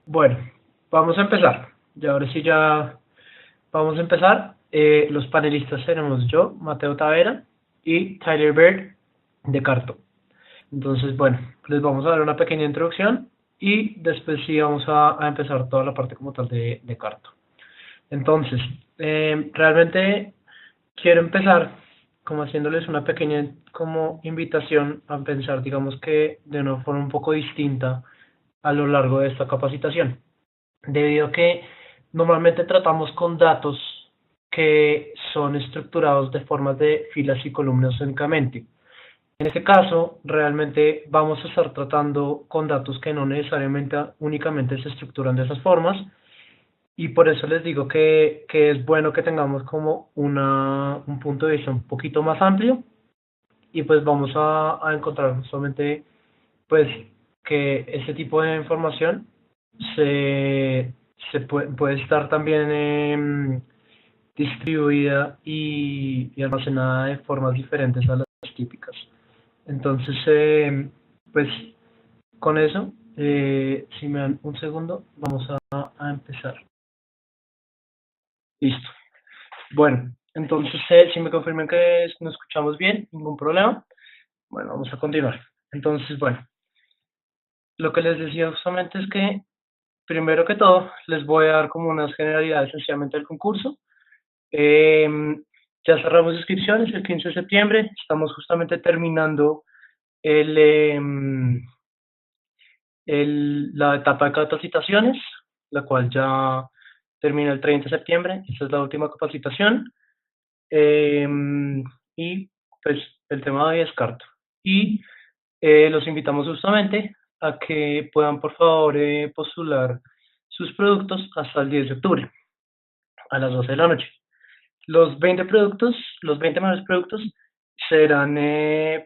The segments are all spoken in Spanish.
Bueno, vamos a empezar. Ya ahora sí ya vamos a empezar. Los panelistas seremos yo, Mateo Tavera y Tyler Bird de Carto. Entonces, bueno, les vamos a dar una pequeña introducción y después sí vamos a empezar toda la parte como tal de Carto. Entonces, realmente quiero empezar como haciéndoles una pequeña como invitación a pensar, digamos que de una forma un poco distinta a lo largo de esta capacitación, debido a que normalmente tratamos con datos que son estructurados de formas de filas y columnas únicamente. En este caso, realmente vamos a estar tratando con datos que no necesariamente únicamente se estructuran de esas formas, y por eso les digo que es bueno que tengamos como un punto de vista un poquito más amplio, y pues vamos a encontrar justamente pues que ese tipo de información se puede estar también distribuida y almacenada de formas diferentes a las típicas. Entonces, pues con eso, si me dan un segundo, vamos a empezar. Listo. Bueno, entonces, si me confirman que nos escuchamos bien, ningún problema. Bueno, vamos a continuar. Entonces, bueno, lo que les decía justamente es que, primero que todo, les voy a dar como unas generalidades sencillamente del concurso. Eh, ya cerramos inscripciones el 15 de septiembre, estamos justamente terminando el, eh, la etapa de capacitaciones, la cual ya termina el 30 de septiembre. Esta es la última capacitación. Eh, y pues el tema de hoy es Carto. Y los invitamos justamente a que puedan, por favor, postular sus productos hasta el 10 de octubre a las 12 de la noche. Los 20 productos, los 20 mejores productos serán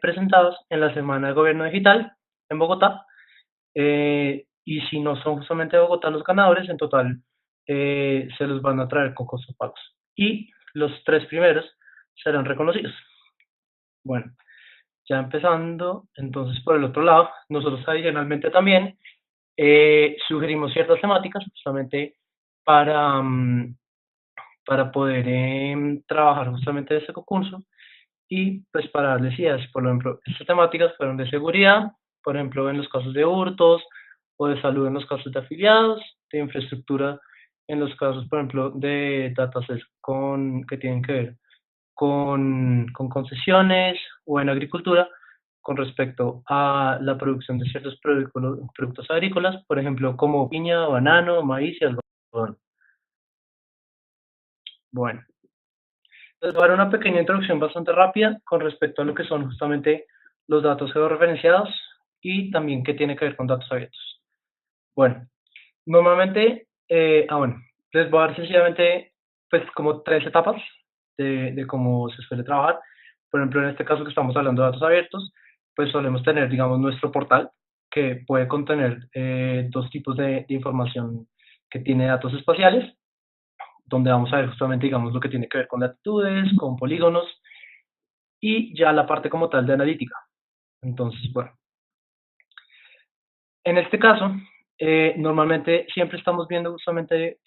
presentados en la Semana de Gobierno Digital en Bogotá. Y si no son justamente de Bogotá los ganadores, en total se los van a traer con costos pagos. Y los tres primeros serán reconocidos. Bueno, ya empezando, entonces por el otro lado, nosotros adicionalmente también sugerimos ciertas temáticas justamente para, para poder trabajar justamente este concurso, y pues para darles ideas. Por ejemplo, estas temáticas fueron de seguridad, por ejemplo, en los casos de hurtos, o de salud en los casos de afiliados, de infraestructura en los casos, por ejemplo, de datasets que tienen que ver con concesiones, o en agricultura con respecto a la producción de ciertos productos agrícolas, por ejemplo, como piña, banano, maíz y algodón. Bueno, les voy a dar una pequeña introducción bastante rápida con respecto a lo que son justamente los datos georreferenciados y también qué tiene que ver con datos abiertos. Bueno, normalmente, bueno, les voy a dar sencillamente pues como tres etapas de cómo se suele trabajar. Por ejemplo, en este caso que estamos hablando de datos abiertos, pues solemos tener, digamos, nuestro portal, que puede contener dos tipos de información, que tiene datos espaciales, donde vamos a ver justamente, digamos, lo que tiene que ver con latitudes, con polígonos, y ya la parte como tal de analítica. Entonces, bueno, en este caso, normalmente siempre estamos viendo justamente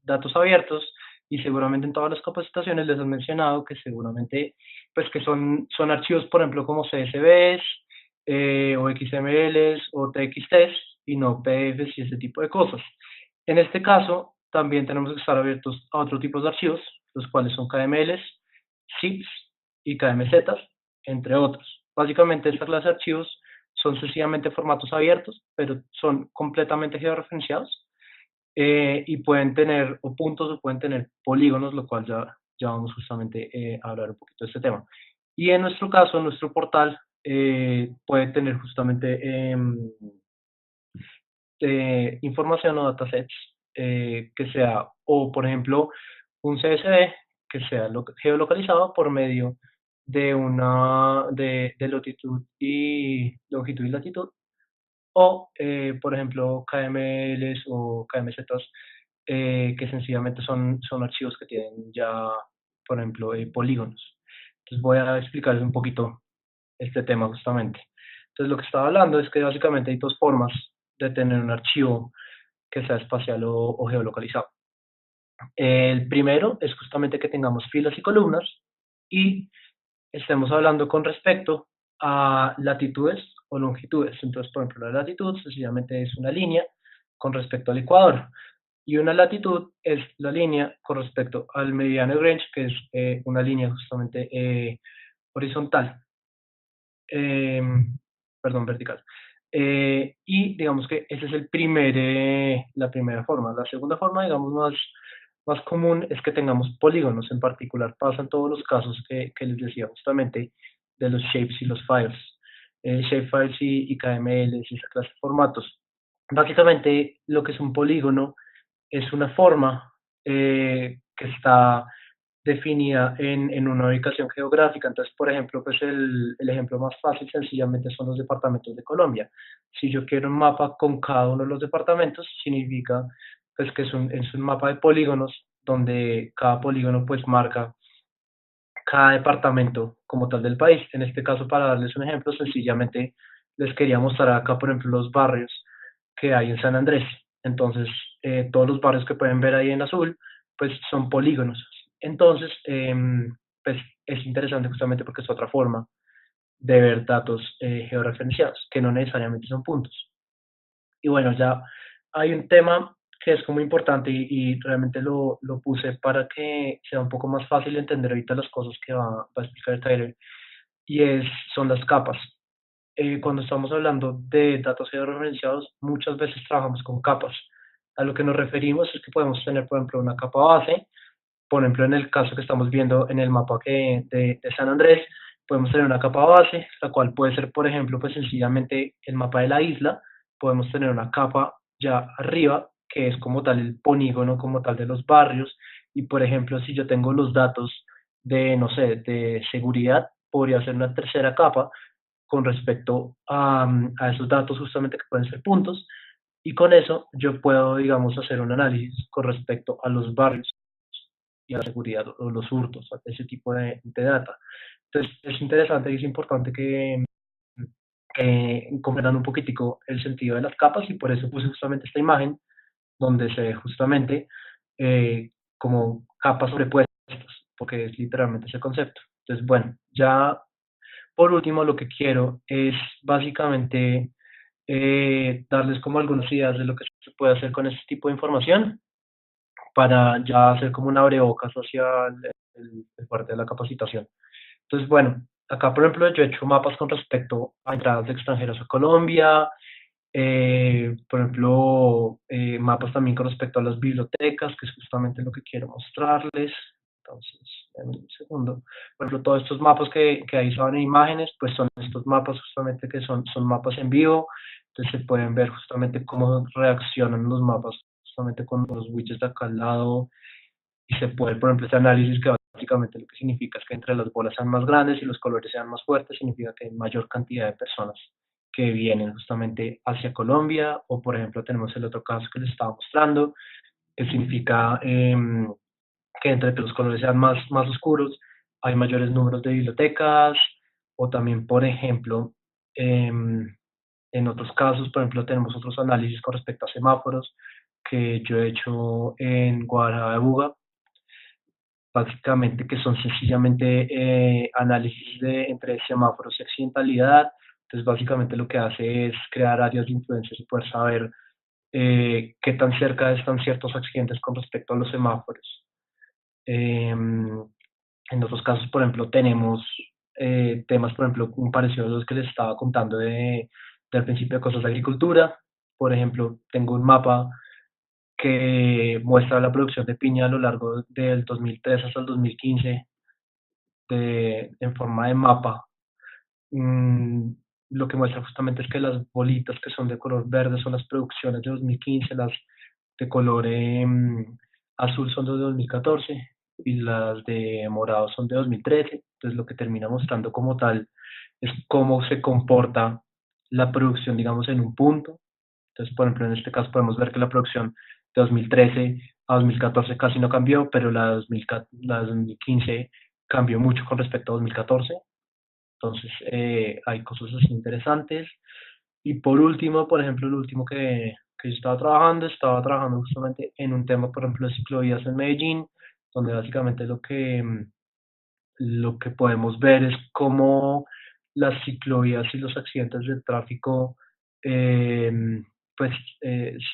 datos abiertos, y seguramente en todas las capacitaciones les han mencionado que seguramente, pues que son archivos, por ejemplo, como CSVs, o XMLs o TXTs, y no PDFs y ese tipo de cosas. En este caso, también tenemos que estar abiertos a otro tipo de archivos, los cuales son KMLs, ZIPs y KMZs, entre otros. Básicamente, esta clase de archivos son sencillamente formatos abiertos, pero son completamente georreferenciados, y pueden tener o puntos o pueden tener polígonos, lo cual ya vamos justamente a hablar un poquito de este tema. Y en nuestro caso, nuestro portal puede tener justamente información o datasets, que sea, o por ejemplo, un CSV que sea geolocalizado por medio de longitud y latitud, o por ejemplo KMLs o KMZs, que sencillamente son archivos que tienen ya, por ejemplo, polígonos. Entonces voy a explicarles un poquito este tema justamente. Entonces lo que estaba hablando es que básicamente hay dos formas de tener un archivo que sea espacial o geolocalizado. El primero es justamente que tengamos filas y columnas y estemos hablando con respecto a latitudes o longitudes. Entonces, por ejemplo, la latitud sencillamente es una línea con respecto al ecuador y una latitud es la línea con respecto al meridiano de Greenwich, que es una línea justamente horizontal, eh, perdón, vertical. Y digamos que ese es la primera forma. La segunda forma, digamos, más común es que tengamos polígonos. En particular pasa en todos los casos que les decía justamente de los shapes y los files. Shapefiles y KML y esa clase de formatos. Básicamente, lo que es un polígono es una forma que está definida en una ubicación geográfica. Entonces, por ejemplo, pues el ejemplo más fácil sencillamente son los departamentos de Colombia. Si yo quiero un mapa con cada uno de los departamentos, significa pues que es un mapa de polígonos donde cada polígono pues marca cada departamento como tal del país. En este caso, para darles un ejemplo, sencillamente les quería mostrar acá, por ejemplo, los barrios que hay en San Andrés. Entonces, todos los barrios que pueden ver ahí en azul, pues son polígonos. Entonces, pues es interesante justamente porque es otra forma de ver datos georreferenciados, que no necesariamente son puntos. Y bueno, ya hay un tema que es como importante y realmente lo puse para que sea un poco más fácil de entender ahorita las cosas que va a explicar Tyler, y son las capas. Cuando estamos hablando de datos georreferenciados, muchas veces trabajamos con capas. A lo que nos referimos es que podemos tener, por ejemplo, una capa base, por ejemplo, en el caso que estamos viendo en el mapa de San Andrés, podemos tener una capa base, la cual puede ser, por ejemplo, pues sencillamente el mapa de la isla. Podemos tener una capa ya arriba, que es como tal el polígono, como tal de los barrios. Y, por ejemplo, si yo tengo los datos de, no sé, de seguridad, podría ser una tercera capa con respecto a esos datos justamente que pueden ser puntos. Y con eso yo puedo, digamos, hacer un análisis con respecto a los barrios y a la seguridad o los hurtos, ese tipo de data. Entonces, es interesante y es importante que comprendan un poquitico el sentido de las capas y por eso puse justamente esta imagen donde se ve justamente como capas sobrepuestas, porque es literalmente ese concepto. Entonces, bueno, ya por último lo que quiero es básicamente darles como algunas ideas de lo que se puede hacer con este tipo de información para ya hacer como un abrebocas hacia el parte de la capacitación. Entonces, bueno, acá por ejemplo yo he hecho mapas con respecto a entradas de extranjeros a Colombia, por ejemplo, mapas también con respecto a las bibliotecas, que es justamente lo que quiero mostrarles. Entonces, en un segundo. Por ejemplo, todos estos mapas que ahí son en imágenes, pues son estos mapas justamente que son mapas en vivo. Entonces se pueden ver justamente cómo reaccionan los mapas justamente con los widgets de acá al lado. Y se puede, por ejemplo, este análisis que básicamente lo que significa es que entre las bolas sean más grandes y los colores sean más fuertes, significa que hay mayor cantidad de personas que vienen justamente hacia Colombia, o por ejemplo tenemos el otro caso que les estaba mostrando, que significa que entre los colores sean más oscuros, hay mayores números de bibliotecas, o también, por ejemplo, en otros casos, por ejemplo, tenemos otros análisis con respecto a semáforos que yo he hecho en Guadalajara, básicamente que son sencillamente análisis entre semáforos y accidentalidad. Entonces, básicamente lo que hace es crear áreas de influencia y poder saber qué tan cerca están ciertos accidentes con respecto a los semáforos. En otros casos, por ejemplo, tenemos temas, por ejemplo, un parecido a los que les estaba contando del principio de cosas de agricultura. Por ejemplo, tengo un mapa que muestra la producción de piña a lo largo del 2003 hasta el 2015 en forma de mapa. Mm, lo que muestra justamente es que las bolitas que son de color verde son las producciones de 2015, las de color azul son de 2014 y las de morado son de 2013. Entonces lo que termina mostrando como tal es cómo se comporta la producción, digamos, en un punto. Entonces, por ejemplo, en este caso podemos ver que la producción de 2013 a 2014 casi no cambió, pero la de 2015 cambió mucho con respecto a 2014. Entonces, hay cosas así interesantes. Y por último, por ejemplo, el último que que yo estaba trabajando justamente en un tema, por ejemplo, de ciclovías en Medellín, donde básicamente lo que podemos ver es cómo las ciclovías y los accidentes de tráfico eh, pues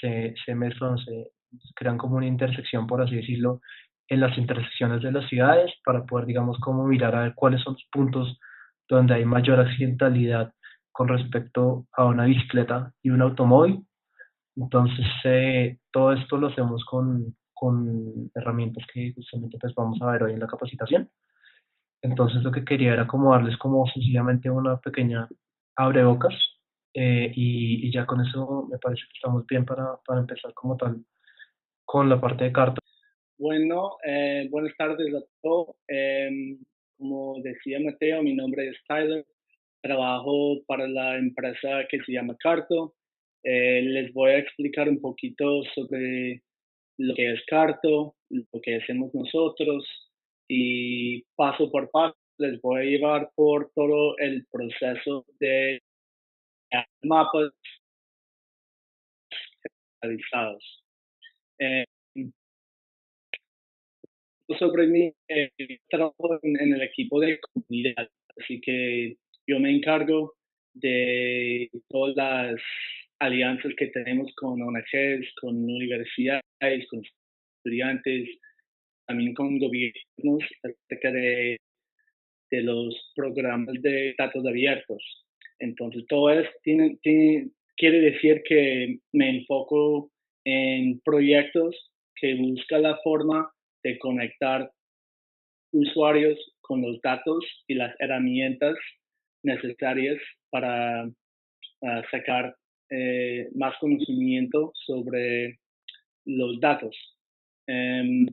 se mezclan, se crean como una intersección, por así decirlo, en las intersecciones de las ciudades para poder, digamos, como mirar a ver cuáles son los puntos donde hay mayor accidentalidad con respecto a una bicicleta y un automóvil. Entonces, todo esto lo hacemos con herramientas que justamente pues vamos a ver hoy en la capacitación. Entonces lo que quería era como darles como sencillamente una pequeña abrebocas y ya con eso me parece que estamos bien para empezar como tal con la parte de carta. Bueno, buenas tardes a todos. Como decía Mateo, mi nombre es Tyler. Trabajo para la empresa que se llama Carto. Les voy a explicar un poquito sobre lo que es Carto, lo que hacemos nosotros y paso por paso les voy a llevar por todo el proceso de mapas realizados. Eh, sobre mí, trabajo en el equipo de comunidad, así que yo me encargo de todas las alianzas que tenemos con ONGs, con universidades, con estudiantes, también con gobiernos acerca de los programas de datos abiertos. Entonces, todo eso quiere decir que me enfoco en proyectos que buscan la forma de conectar usuarios con los datos y las herramientas necesarias para sacar más conocimiento sobre los datos. Um,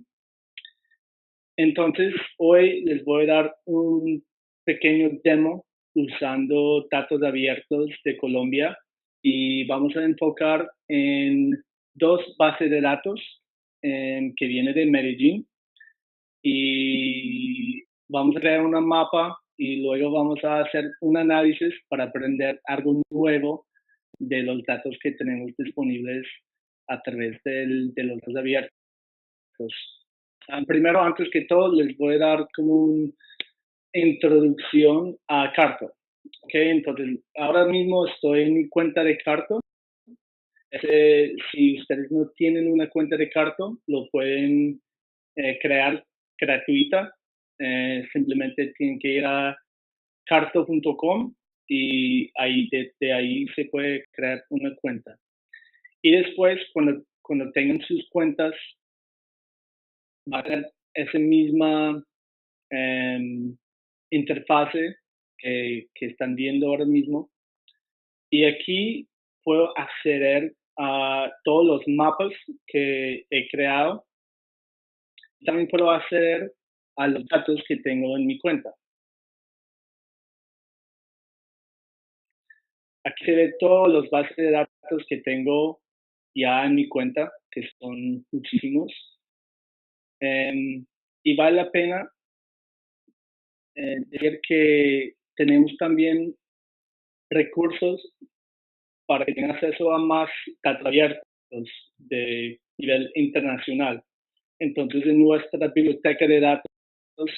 entonces, hoy les voy a dar un pequeño demo usando datos abiertos de Colombia y vamos a enfocar en dos bases de datos que viene de Medellín y vamos a crear una mapa y luego vamos a hacer un análisis para aprender algo nuevo de los datos que tenemos disponibles a través de los datos abiertos. Primero, antes que todo, les voy a dar como una introducción a Carto. Okay, entonces, ahora mismo estoy en mi cuenta de Carto. Si ustedes no tienen una cuenta de Carto, lo pueden crear gratuita. Simplemente tienen que ir a carto.com y ahí, desde ahí se puede crear una cuenta. Y después, cuando tengan sus cuentas, va a tener esa misma interfase que están viendo ahora mismo. Y aquí puedo acceder a todos los mapas que he creado. También puedo acceder a los datos que tengo en mi cuenta. Aquí se ve todos los bases de datos que tengo ya en mi cuenta, que son muchísimos. Y vale la pena decir que tenemos también recursos para que tengan acceso a más datos abiertos de nivel internacional. Entonces, en nuestra biblioteca de datos,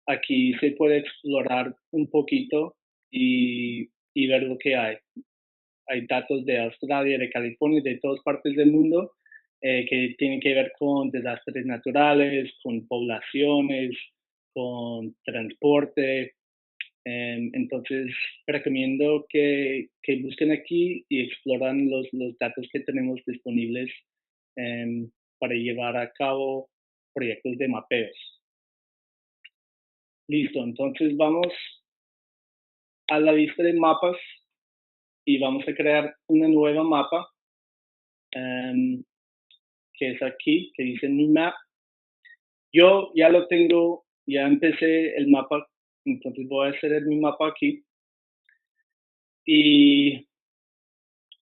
aquí se puede explorar un poquito y ver lo que hay. Hay datos de Australia, de California, de todas partes del mundo que tienen que ver con desastres naturales, con poblaciones, con transporte. Entonces, recomiendo que busquen aquí y exploran los datos que tenemos disponibles para llevar a cabo proyectos de mapeos. Listo, entonces vamos a la lista de mapas y vamos a crear una nueva mapa que es aquí, que dice New Map. Yo ya lo tengo, ya empecé el mapa, entonces voy a hacer mi mapa aquí. Y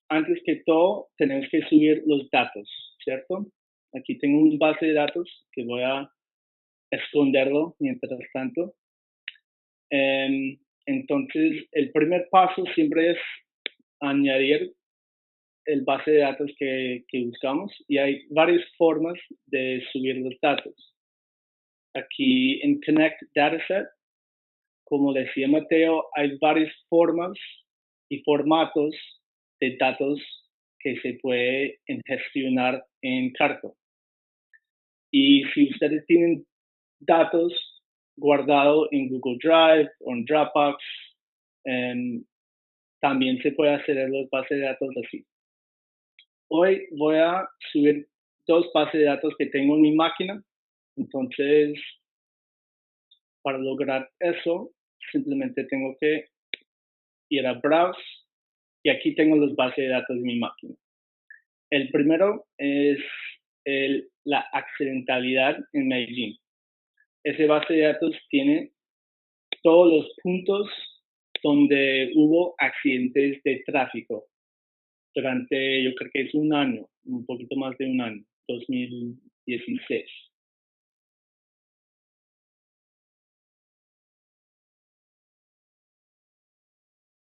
antes que todo, tenemos que subir los datos, ¿cierto? Aquí tengo un base de datos que voy a esconderlo mientras tanto. Entonces, el primer paso siempre es añadir el base de datos que buscamos y hay varias formas de subir los datos. Aquí en Connect Dataset, como decía Mateo, hay varias formas y formatos de datos que se puede gestionar en Carto. Y si ustedes tienen datos guardados en Google Drive o en Dropbox, también se puede hacer en los bases de datos así. Hoy voy a subir dos bases de datos que tengo en mi máquina. Entonces, para lograr eso, simplemente tengo que ir a Browse y aquí tengo los bases de datos de mi máquina. El primero es la accidentalidad en Medellín. Ese base de datos tiene todos los puntos donde hubo accidentes de tráfico durante, yo creo que es un año, un poquito más de un año, 2016.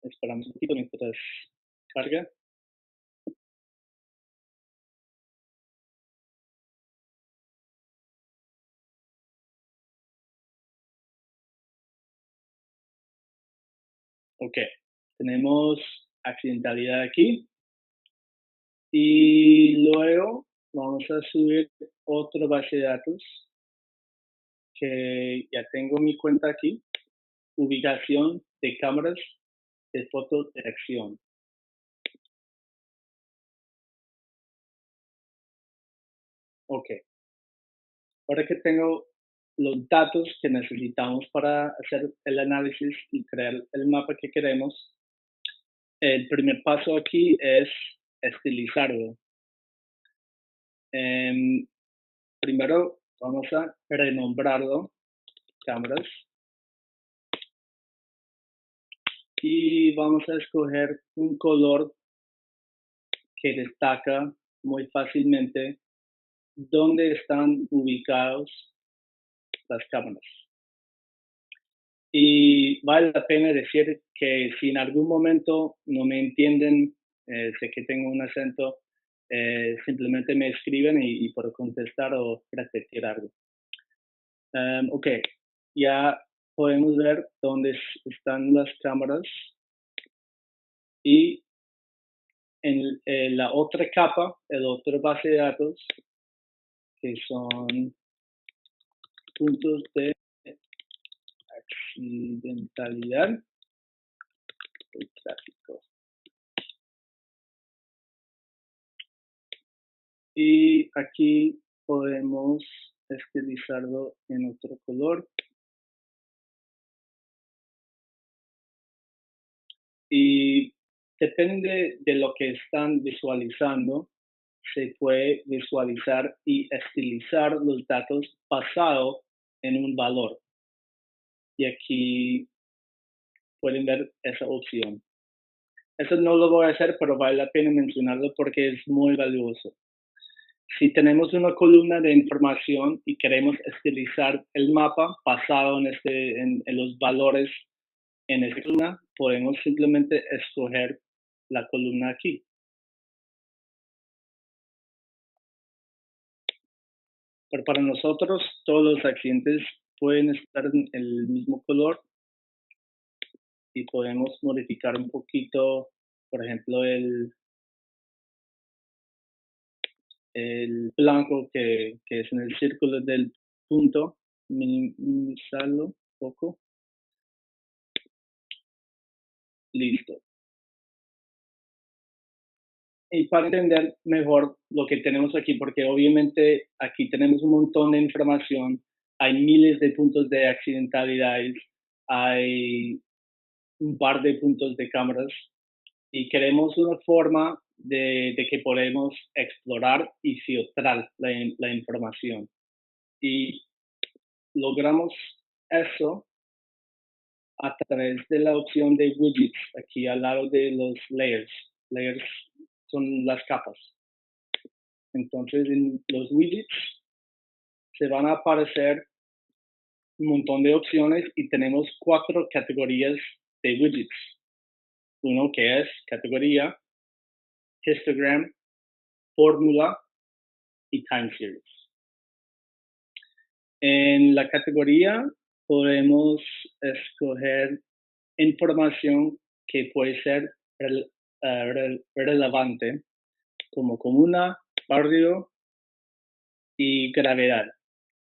Esperamos un poquito mientras carga. Ok, tenemos accidentalidad aquí. Y luego vamos a subir otro base de datos que ya tengo mi cuenta aquí. Ubicación de cámaras de fotodetección. Ok, ahora que tengo los datos que necesitamos para hacer el análisis y crear el mapa que queremos, el primer paso aquí es estilizarlo. Primero vamos a renombrarlo, cámaras, y vamos a escoger un color que destaca muy fácilmente dónde están ubicados las cámaras. Y vale la pena decir que si en algún momento no me entienden, sé que tengo un acento, simplemente me escriben y puedo contestar o repetir algo. Ok, ya podemos ver dónde están las cámaras y en la otra capa, el otro base de datos, que son puntos de accidentalidad del tráfico. Y aquí podemos estilizarlo en otro color. Y depende de lo que están visualizando, se puede visualizar y estilizar los datos basado en un valor. Y aquí pueden ver esa opción. Eso no lo voy a hacer, pero vale la pena mencionarlo porque es muy valioso. Si tenemos una columna de información y queremos estilizar el mapa basado en los valores en esta columna, podemos simplemente escoger la columna aquí. Pero para nosotros, todos los accidentes pueden estar en el mismo color y podemos modificar un poquito, por ejemplo, el blanco que es en el círculo del punto, minimizarlo un poco. Listo. Y para entender mejor lo que tenemos aquí, porque obviamente aquí tenemos un montón de información, hay miles de puntos de accidentalidades, hay un par de puntos de cámaras y queremos una forma de que podemos explorar y filtrar la información. Y logramos eso a través de la opción de widgets, aquí al lado de los layers. Layers son las capas. Entonces, en los widgets se van a aparecer un montón de opciones y tenemos 4 categorías de widgets. Uno que es categoría, histogram, fórmula y time series. En la categoría podemos escoger información que puede ser relevante, como comuna, barrio y gravedad.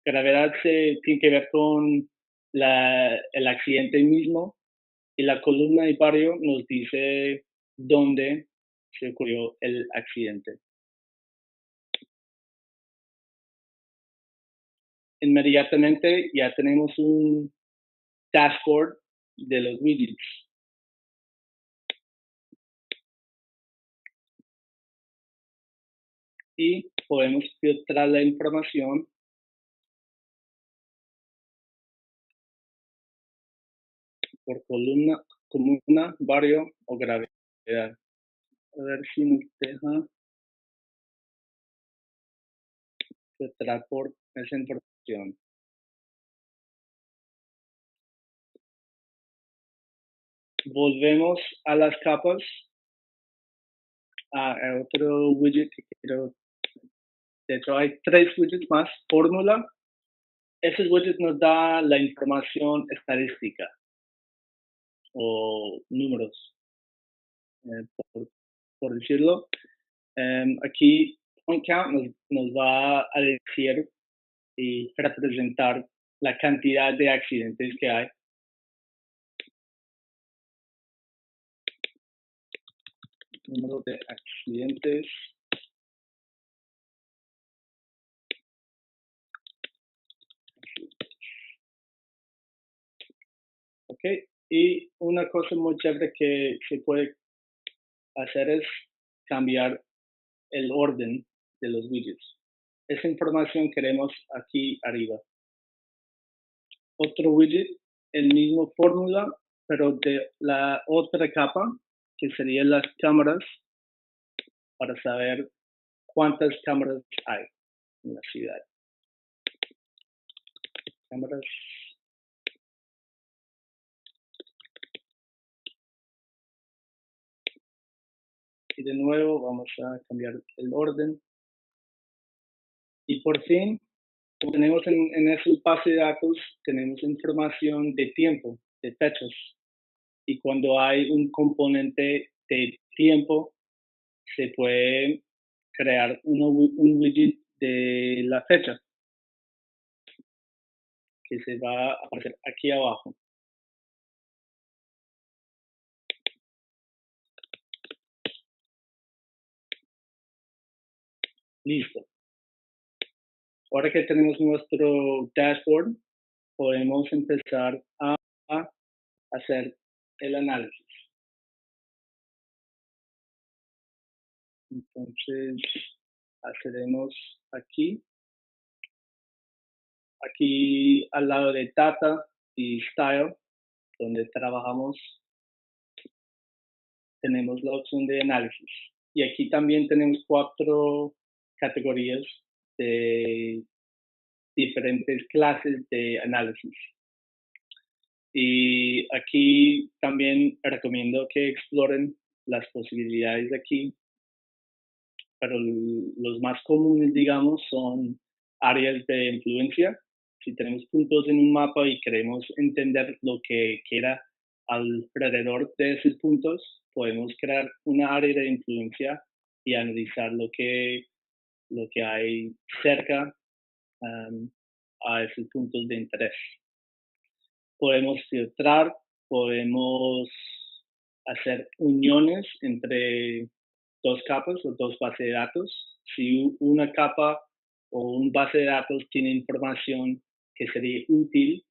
Gravedad tiene que ver con el accidente mismo, y la columna y barrio nos dice dónde se ocurrió el accidente. Inmediatamente ya tenemos un dashboard de los widgets. Y podemos filtrar la información por columna, comuna, barrio o gravedad. A ver si nos deja filtrar por esa información. Volvemos a las capas. Otro widget que quiero. De hecho, hay 3 widgets más. Fórmula. Ese widget nos da la información estadística o números, por decirlo. Aquí point count nos va a decir y representar la cantidad de accidentes que hay. Número de accidentes. Ok, y una cosa muy chévere que se puede hacer es cambiar el orden de los widgets. Esa información queremos aquí arriba. Otro widget, el mismo fórmula, pero de la otra capa, que serían las cámaras, para saber cuántas cámaras hay en la ciudad. Cámaras. Y de nuevo vamos a cambiar el orden. Y por fin, como tenemos en esa base de datos, tenemos información de tiempo, de fechas. Y cuando hay un componente de tiempo, se puede crear un widget de la fecha, que se va a aparecer aquí abajo. Listo. Ahora que tenemos nuestro dashboard, podemos empezar a hacer el análisis. Entonces, accedemos aquí al lado de Data y Style, donde trabajamos, tenemos la opción de análisis. Y aquí también tenemos 4 categorías de diferentes clases de análisis. Y aquí también recomiendo que exploren las posibilidades de aquí, pero los más comunes, digamos, son áreas de influencia. Si tenemos puntos en un mapa y queremos entender lo que queda alrededor de esos puntos, podemos crear una área de influencia y analizar lo que hay cerca a esos puntos de interés. Podemos filtrar, podemos hacer uniones entre 2 capas o 2 bases de datos. Si una capa o un base de datos tiene información que sería útil,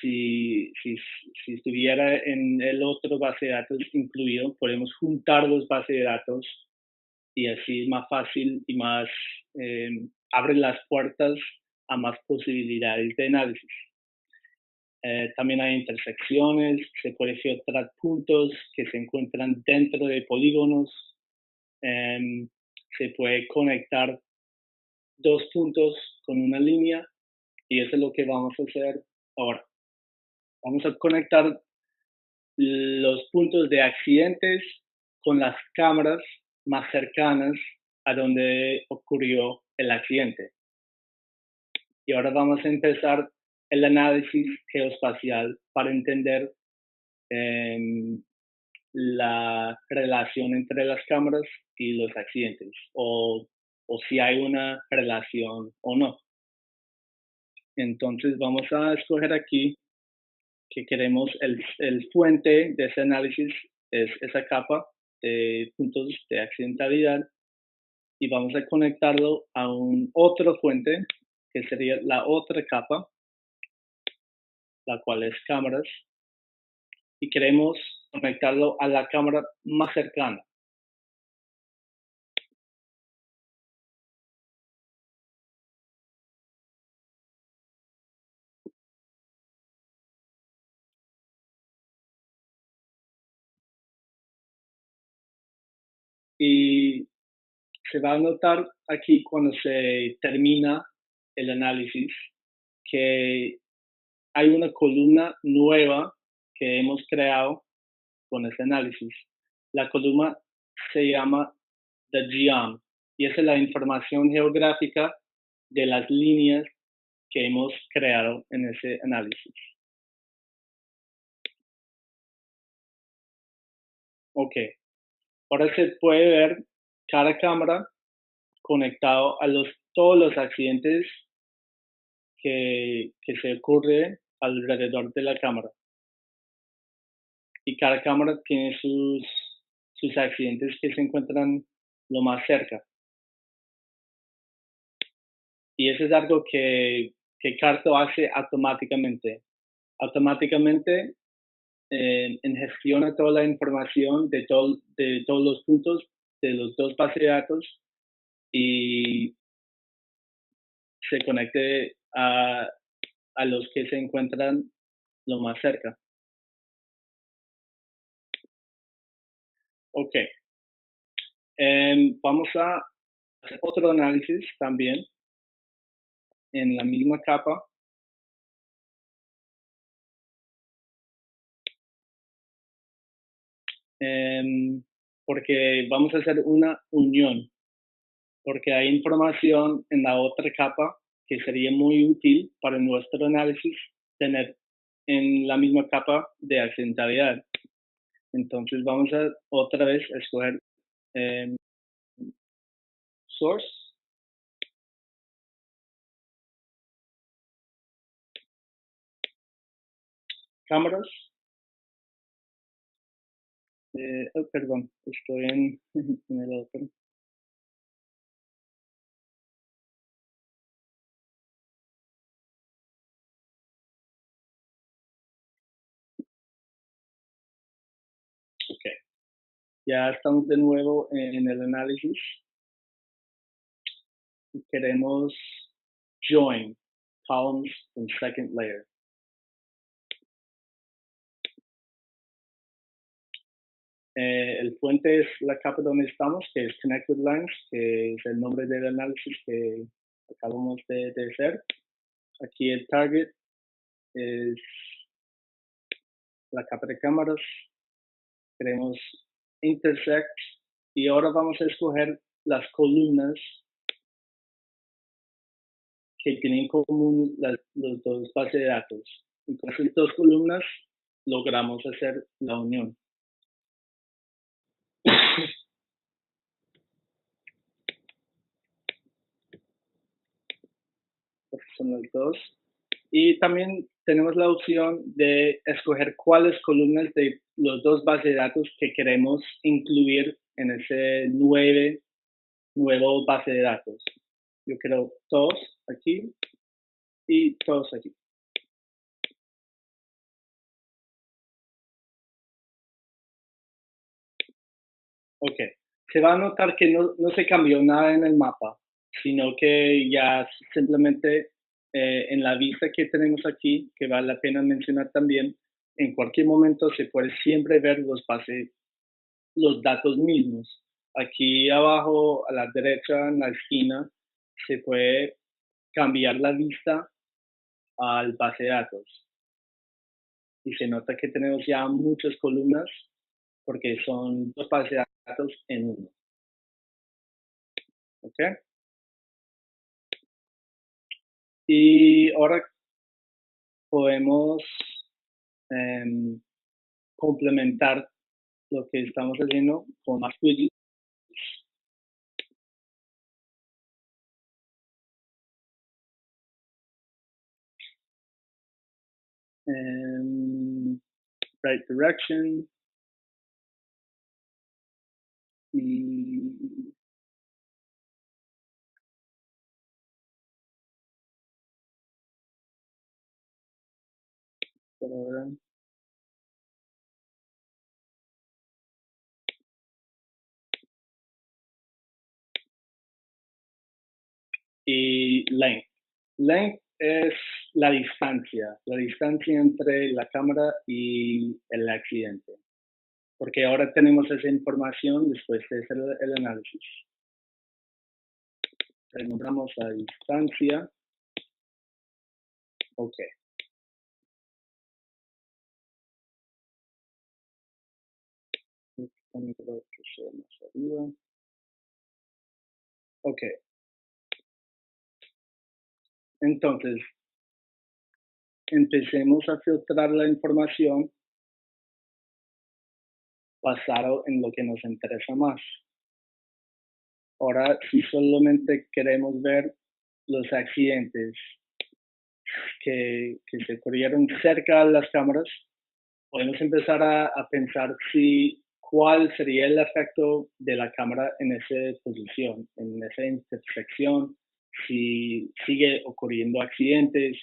si estuviera en el otro base de datos incluido, podemos juntar los bases de datos y así es más fácil y más abre las puertas a más posibilidades de análisis. También hay intersecciones, se puede filtrar puntos que se encuentran dentro de polígonos, se puede conectar 2 puntos con una línea y eso es lo que vamos a hacer ahora. Vamos a conectar los puntos de accidentes con las cámaras más cercanas a donde ocurrió el accidente. Y ahora vamos a empezar el análisis geoespacial para entender la relación entre las cámaras y los accidentes, o si hay una relación o no. Entonces vamos a escoger aquí que queremos el fuente de ese análisis es esa capa de puntos de accidentalidad, y vamos a conectarlo a un otro fuente que sería la otra capa, la cual es cámaras, y queremos conectarlo a la cámara más cercana. Y se va a notar aquí cuando se termina el análisis que hay una columna nueva que hemos creado con este análisis. La columna se llama The Geom y esa es la información geográfica de las líneas que hemos creado en ese análisis. Ok, ahora se puede ver cada cámara conectado a todos los accidentes que se ocurre alrededor de la cámara. Y cada cámara tiene sus accidentes que se encuentran lo más cerca. Y eso es algo que Carto hace automáticamente. Automáticamente gestiona toda la información de todos los puntos de los dos bases de datos y se conecte a los que se encuentran lo más cerca. Ok. Vamos a hacer otro análisis también en la misma capa. Porque vamos a hacer una unión, porque hay información en la otra capa que sería muy útil para nuestro análisis tener en la misma capa de accidentalidad. Entonces vamos a otra vez escoger source, cámaras, perdón, estoy en el otro. Ok, ya estamos de nuevo en el análisis. Queremos join columns and second layer. El fuente es la capa donde estamos, que es Connect with Lines, que es el nombre del análisis que acabamos de hacer. Aquí el target es la capa de cámaras. Queremos intersect y ahora vamos a escoger las columnas que tienen en común los dos bases de datos. Y con esas dos columnas logramos hacer la unión. Son los dos. Y también tenemos la opción de escoger cuáles columnas de los dos bases de datos que queremos incluir en ese nuevo base de datos. Yo quiero todos aquí y todos aquí. Ok, se va a notar que no se cambió nada en el mapa, sino que ya simplemente en la vista que tenemos aquí, que vale la pena mencionar también, en cualquier momento se puede siempre ver los datos mismos. Aquí abajo a la derecha en la esquina se puede cambiar la vista al base de datos. Y se nota que tenemos ya muchas columnas porque son dos bases de datos en uno. ¿Ok? Y ahora podemos complementar lo que estamos haciendo con más widgets. Right direction. Y ahora, y length. Length es la distancia entre la cámara y el accidente. Porque ahora tenemos esa información después de hacer el análisis. Renombramos la distancia. Ok. Creo que sea más arriba. Ok. Entonces, empecemos a filtrar la información basado en lo que nos interesa más. Ahora, si solamente queremos ver los accidentes que se ocurrieron cerca de las cámaras, podemos empezar a pensar cuál sería el efecto de la cámara en esa posición, en esa intersección, si sigue ocurriendo accidentes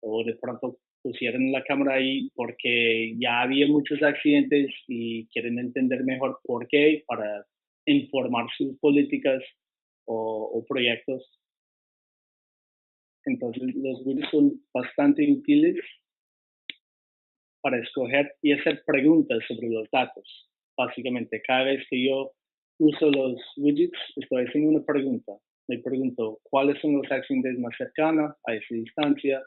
o de pronto pusieron la cámara ahí porque ya había muchos accidentes y quieren entender mejor por qué para informar sus políticas o proyectos. Entonces los widgets son bastante útiles para escoger y hacer preguntas sobre los datos. Básicamente, cada vez que yo uso los widgets, estoy haciendo una pregunta. Me pregunto, ¿cuáles son los accidentes más cercanos a esa distancia?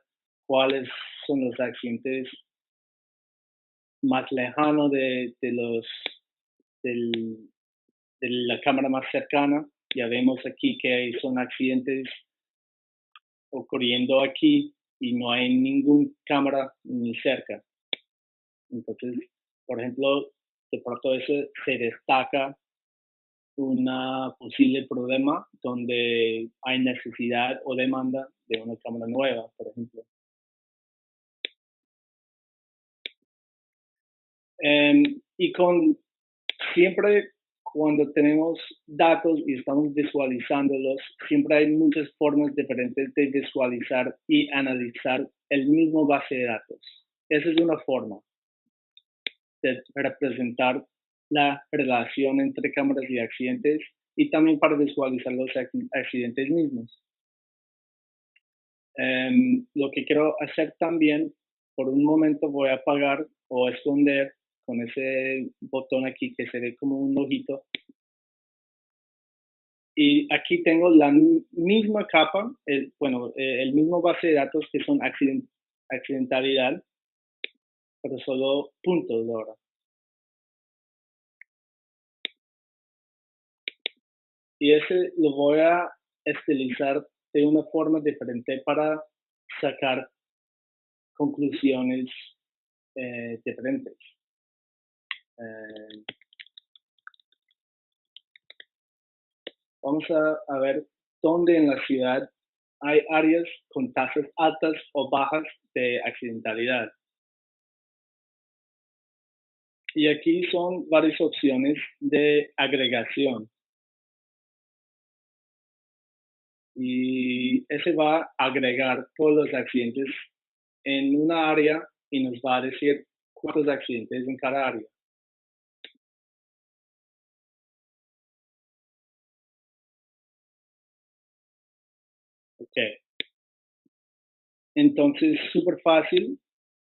¿Cuáles son los accidentes más lejanos de la cámara más cercana? Ya vemos aquí que son accidentes ocurriendo aquí y no hay ninguna cámara ni cerca. Entonces, por ejemplo, de pronto eso se destaca un posible problema donde hay necesidad o demanda de una cámara nueva, por ejemplo. Y siempre cuando tenemos datos y estamos visualizándolos, siempre hay muchas formas diferentes de visualizar y analizar el mismo base de datos. Esa es una forma de representar la relación entre cámaras y accidentes y también para visualizar los accidentes mismos. Lo que quiero hacer también, por un momento voy a apagar o esconder con ese botón aquí que se ve como un ojito. Y aquí tengo la misma capa, el mismo base de datos que son accidentalidad, pero solo puntos ahora. Y ese lo voy a estilizar de una forma diferente para sacar conclusiones diferentes. Vamos a ver dónde en la ciudad hay áreas con tasas altas o bajas de accidentalidad. Y aquí son varias opciones de agregación. Y ese va a agregar todos los accidentes en una área y nos va a decir cuántos accidentes en cada área. Ok. Entonces, súper fácil.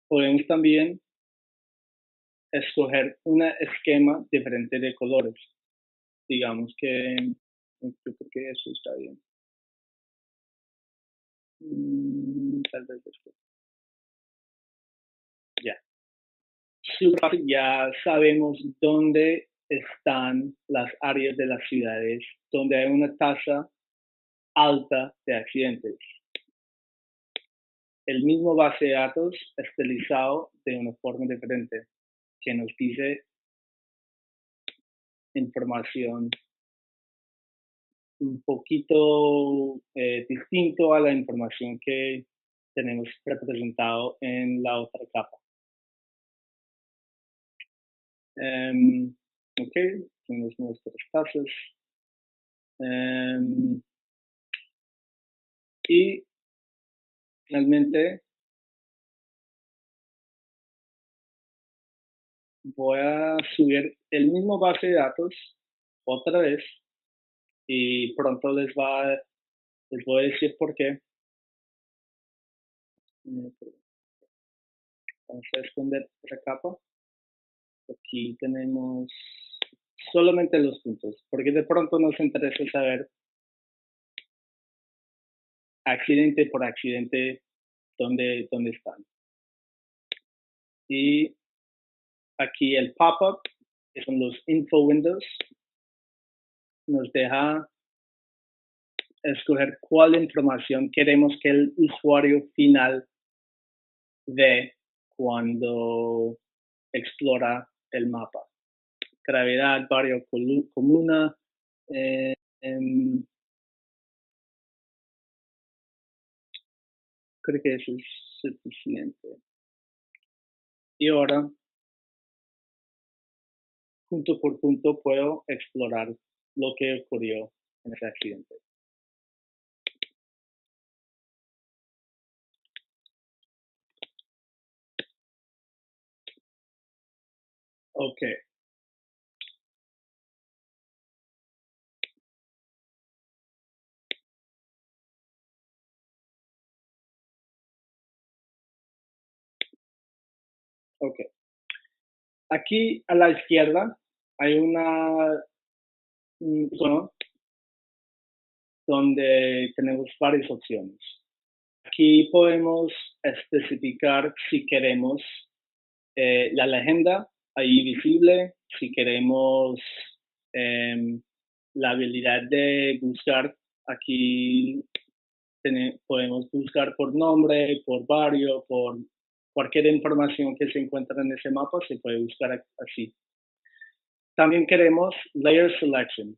Podemos también escoger un esquema diferente de colores. Digamos que, creo que eso está bien. Tal vez después. Ya. Súper fácil, ya sabemos dónde están las áreas de las ciudades donde hay una tasa alta de accidentes. El mismo base de datos estilizado de una forma diferente, que nos dice información un poquito distinto a la información que tenemos representado en la otra capa. Ok, tenemos nuestras tasas. Y finalmente voy a subir el mismo base de datos otra vez y pronto les voy a decir por qué. Vamos a esconder esa capa. Aquí tenemos solamente los puntos, porque de pronto nos interesa saber accidente por accidente dónde están. Y aquí el pop-up, que son los info windows, nos deja escoger cuál información queremos que el usuario final ve cuando explora el mapa. Gravedad, barrio, comuna. Creo que eso es suficiente. Y ahora, punto por punto, puedo explorar lo que ocurrió en ese accidente. Ok. Ok. Aquí a la izquierda hay un icono donde tenemos varias opciones. Aquí podemos especificar si queremos la legenda ahí visible, si queremos la habilidad de buscar. Aquí podemos buscar por nombre, por barrio, por cualquier información que se encuentra en ese mapa, se puede buscar así. También queremos Layer Selection.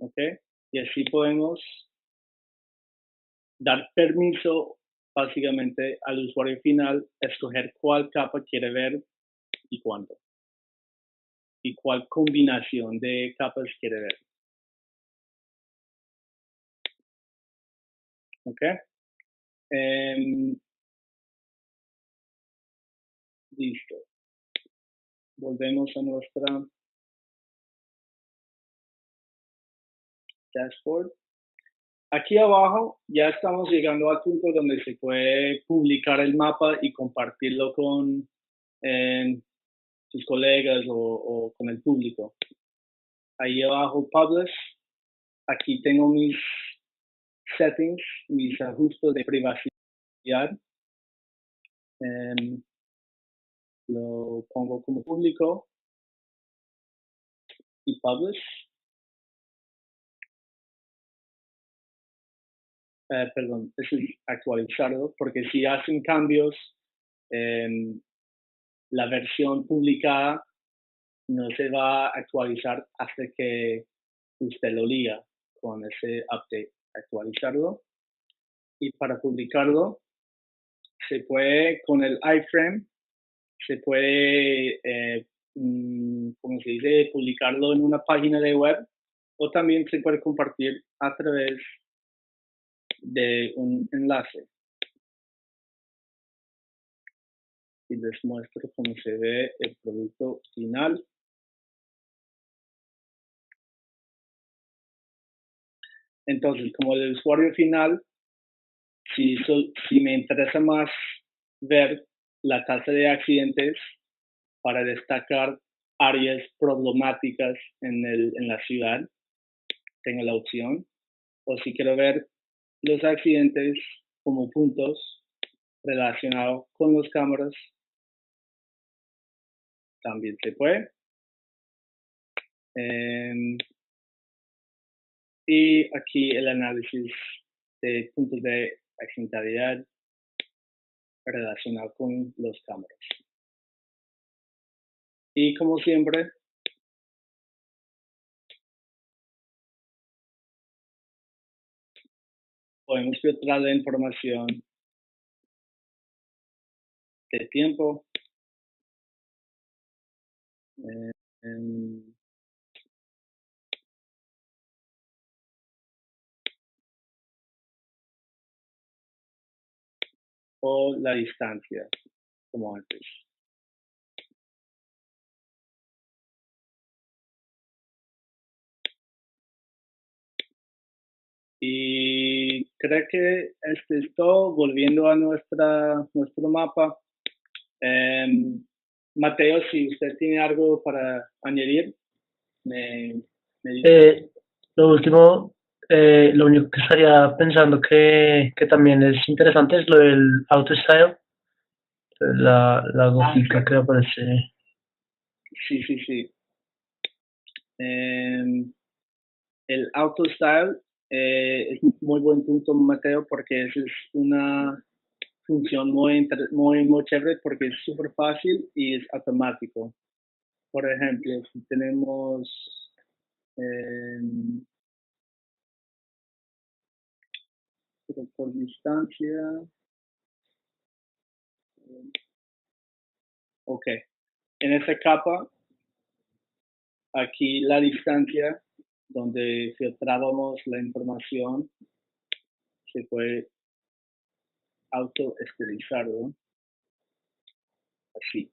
¿Ok? Y así podemos dar permiso básicamente al usuario final escoger cuál capa quiere ver y cuándo. Y cuál combinación de capas quiere ver. ¿Ok? Listo. Volvemos a nuestra dashboard. Aquí abajo ya estamos llegando al punto donde se puede publicar el mapa y compartirlo con sus colegas o con el público. Ahí abajo, Publish. Aquí tengo mis settings, mis ajustes de privacidad. Lo pongo como público y Publish. Perdón, eso es actualizarlo, porque si hacen cambios, la versión publicada no se va a actualizar hasta que usted lo liga con ese update. Actualizarlo. Y para publicarlo, se puede con el iframe, se puede, como se dice, publicarlo en una página de web o también se puede compartir a través de un enlace. Y les muestro cómo se ve el producto final. Entonces, como el usuario final, si me interesa más ver la tasa de accidentes para destacar áreas problemáticas en la ciudad, tengo la opción. O si quiero ver los accidentes como puntos relacionados con las cámaras, también se puede. Y aquí el análisis de puntos de accidentalidad relacionado con los cámaras. Y como siempre, podemos filtrar la información de tiempo, o la distancia, como antes. Y creo que este es todo. Volviendo a nuestro mapa. Mateo, si usted tiene algo para añadir, me dice. Lo último, lo único que estaría pensando que también es interesante es lo del auto style, la gotica que aparece. Sí. El auto style es un muy buen punto, Mateo, porque esa es una función muy chévere porque es súper fácil y es automático. Por ejemplo, si tenemos por distancia, ok, en esta capa, aquí la distancia donde filtrábamos la información se puede autoestilizar, ¿no? Así.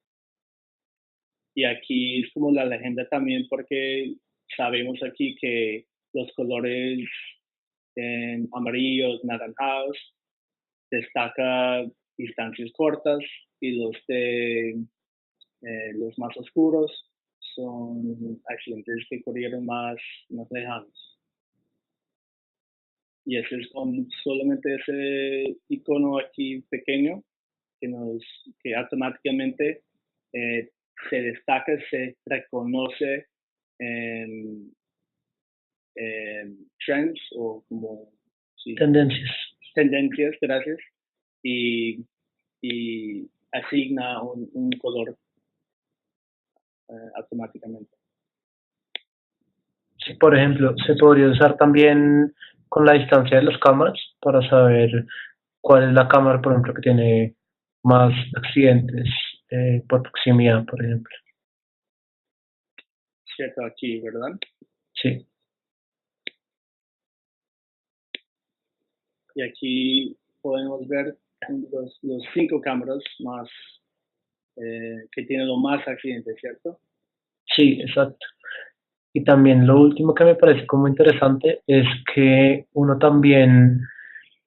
Y aquí es como la leyenda también porque sabemos aquí que los colores amarillos, naranjados, destaca distancias cortas y los más oscuros son accidentes que ocurrieron más lejanos. Y ese es con solamente ese icono aquí pequeño que automáticamente se destaca, se reconoce en trends o como Sí, tendencias, gracias, y asigna un color automáticamente. Sí, por ejemplo, se podría usar también con la distancia de las cámaras para saber cuál es la cámara, por ejemplo, que tiene más accidentes por proximidad, por ejemplo. Cierto, aquí, ¿verdad? Sí. Y aquí podemos ver los 5 cámaras más que tienen los más accidentes, ¿cierto? Sí, exacto. Y también lo último que me parece como interesante es que uno también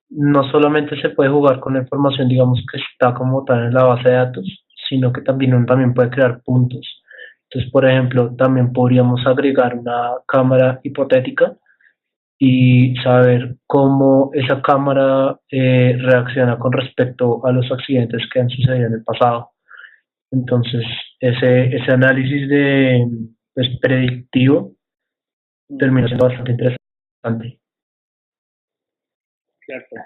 no solamente se puede jugar con la información, digamos, que está como tal en la base de datos, sino que también uno también puede crear puntos. Entonces, por ejemplo, también podríamos agregar una cámara hipotética y saber cómo esa cámara reacciona con respecto a los accidentes que han sucedido en el pasado. Entonces, ese análisis de pues, predictivo termina siendo bastante interesante. Cierto.